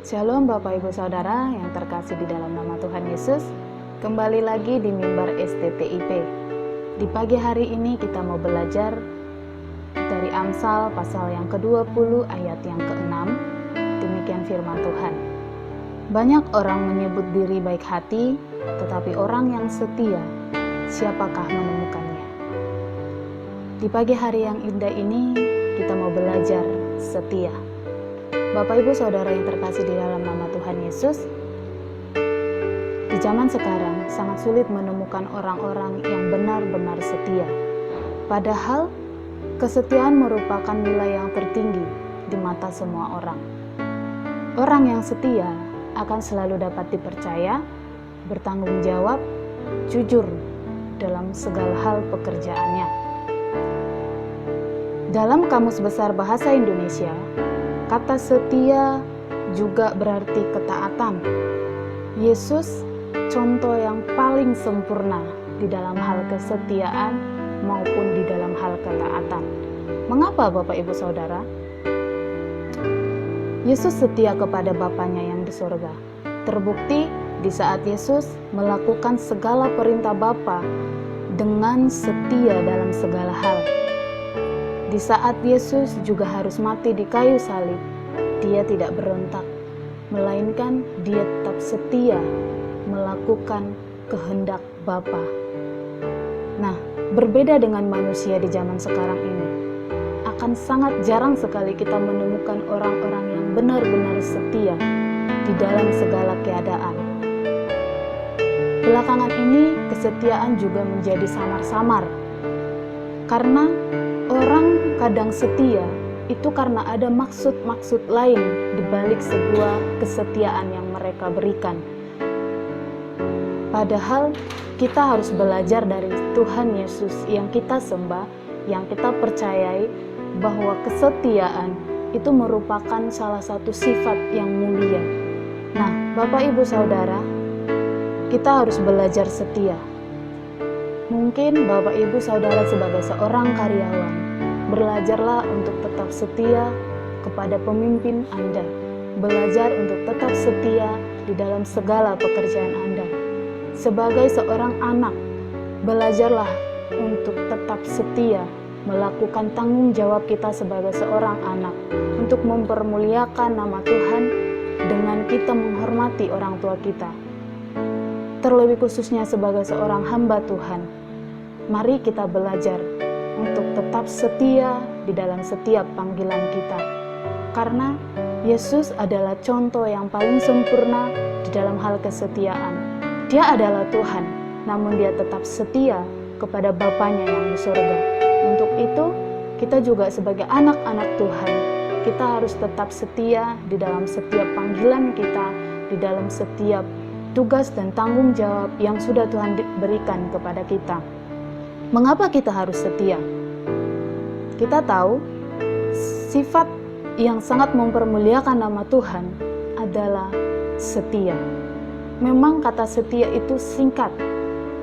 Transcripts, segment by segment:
Shalom Bapak Ibu Saudara yang terkasih di dalam nama Tuhan Yesus. Kembali lagi di Mimbar STTIP. Di pagi hari ini kita mau belajar dari Amsal pasal yang ke-20 ayat yang ke-6. Demikian firman Tuhan. Banyak orang menyebut diri baik hati, tetapi orang yang setia, siapakah menemukannya? Di pagi hari yang indah ini kita mau belajar setia. Bapak Ibu Saudara yang terkasih di dalam nama Tuhan Yesus, di zaman sekarang sangat sulit menemukan orang-orang yang benar-benar setia. Padahal kesetiaan merupakan nilai yang tertinggi di mata semua orang. Orang yang setia akan selalu dapat dipercaya, bertanggung jawab, jujur dalam segala hal pekerjaannya. Dalam Kamus Besar Bahasa Indonesia, kata setia juga berarti ketaatan. Yesus contoh yang paling sempurna di dalam hal kesetiaan maupun di dalam hal ketaatan. Mengapa Bapak Ibu Saudara? Yesus setia kepada Bapanya yang di surga. Terbukti di saat Yesus melakukan segala perintah Bapa dengan setia dalam segala hal. Di saat Yesus juga harus mati di kayu salib, dia tidak berontak, melainkan dia tetap setia melakukan kehendak Bapa. Nah, berbeda dengan manusia di zaman sekarang ini, akan sangat jarang sekali kita menemukan orang-orang yang benar-benar setia di dalam segala keadaan. Belakangan ini, kesetiaan juga menjadi samar-samar, karena orang kadang setia itu karena ada maksud-maksud lain di balik sebuah kesetiaan yang mereka berikan. Padahal kita harus belajar dari Tuhan Yesus yang kita sembah, yang kita percayai bahwa kesetiaan itu merupakan salah satu sifat yang mulia. Nah, Bapak Ibu Saudara, kita harus belajar setia. Mungkin Bapak Ibu Saudara sebagai seorang karyawan, belajarlah untuk tetap setia kepada pemimpin Anda. Belajar untuk tetap setia di dalam segala pekerjaan Anda. Sebagai seorang anak, belajarlah untuk tetap setia melakukan tanggung jawab kita sebagai seorang anak untuk mempermuliakan nama Tuhan dengan kita menghormati orang tua kita. Terlebih khususnya sebagai seorang hamba Tuhan, mari kita belajar untuk tetap setia di dalam setiap panggilan kita. Karena Yesus adalah contoh yang paling sempurna di dalam hal kesetiaan. Dia adalah Tuhan, namun dia tetap setia kepada Bapanya yang di surga. Untuk itu, kita juga sebagai anak-anak Tuhan, kita harus tetap setia di dalam setiap panggilan kita, di dalam setiap tugas dan tanggung jawab yang sudah Tuhan berikan kepada kita. Mengapa kita harus setia? Kita tahu sifat yang sangat mempermuliakan nama Tuhan adalah setia. Memang kata setia itu singkat,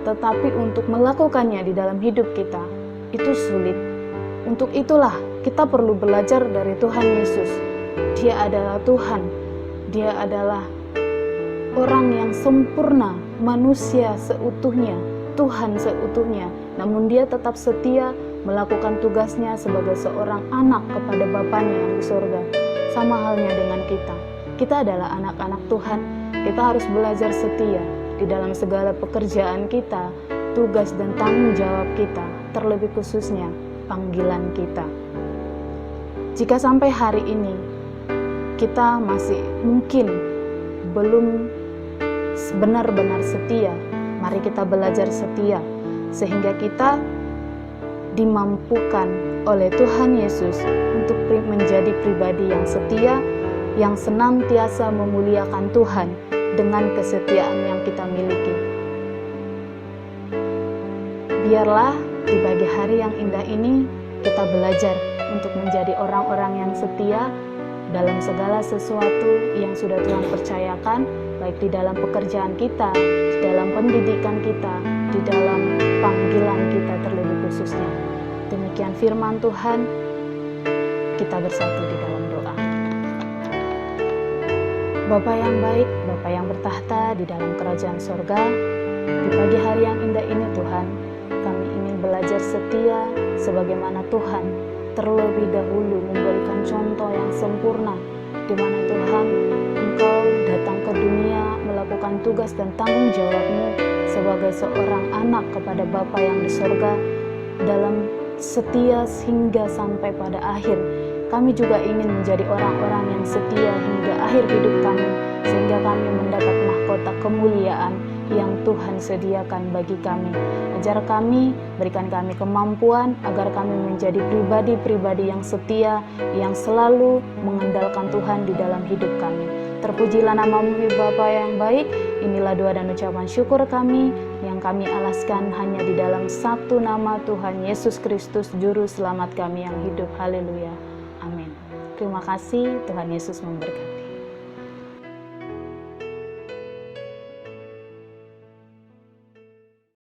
tetapi untuk melakukannya di dalam hidup kita itu sulit. Untuk itulah kita perlu belajar dari Tuhan Yesus. Dia adalah Tuhan, dia adalah orang yang sempurna, manusia seutuhnya, Tuhan seutuhnya, namun dia tetap setia melakukan tugasnya sebagai seorang anak kepada Bapanya yang di surga. Sama halnya dengan kita. Kita adalah anak-anak Tuhan, kita harus belajar setia di dalam segala pekerjaan kita, tugas dan tanggung jawab kita, terlebih khususnya panggilan kita. Jika sampai hari ini kita masih mungkin belum benar-benar setia, mari kita belajar setia sehingga kita dimampukan oleh Tuhan Yesus untuk menjadi pribadi yang setia, yang senantiasa memuliakan Tuhan dengan kesetiaan yang kita miliki. Biarlah di pagi hari yang indah ini kita belajar untuk menjadi orang-orang yang setia dalam segala sesuatu yang sudah Tuhan percayakan, baik di dalam pekerjaan kita, di dalam pendidikan kita, di dalam panggilan kita terlebih khususnya. Demikian firman Tuhan, kita bersatu di dalam doa. Bapa yang baik, Bapa yang bertahta di dalam kerajaan sorga, di pagi hari yang indah ini Tuhan, kami ingin belajar setia sebagaimana Tuhan terlebih dahulu memberikan contoh yang sempurna, di mana Tuhan, Engkau datang ke dunia melakukan tugas dan tanggung jawab-Mu sebagai seorang anak kepada Bapa yang di sorga, dalam setia hingga sampai pada akhir. Kami juga ingin menjadi orang-orang yang setia hingga akhir hidup kami, sehingga kami mendapat mahkota kemuliaan yang Tuhan sediakan bagi kami. Ajar kami, berikan kami kemampuan agar kami menjadi pribadi-pribadi yang setia, yang selalu mengandalkan Tuhan di dalam hidup kami. Terpujilah nama-Mu Bapa yang baik. Inilah doa dan ucapan syukur kami yang kami alaskan hanya di dalam satu nama Tuhan Yesus Kristus, Juru Selamat kami yang hidup. Haleluya. Amin. Terima kasih, Tuhan Yesus memberkati.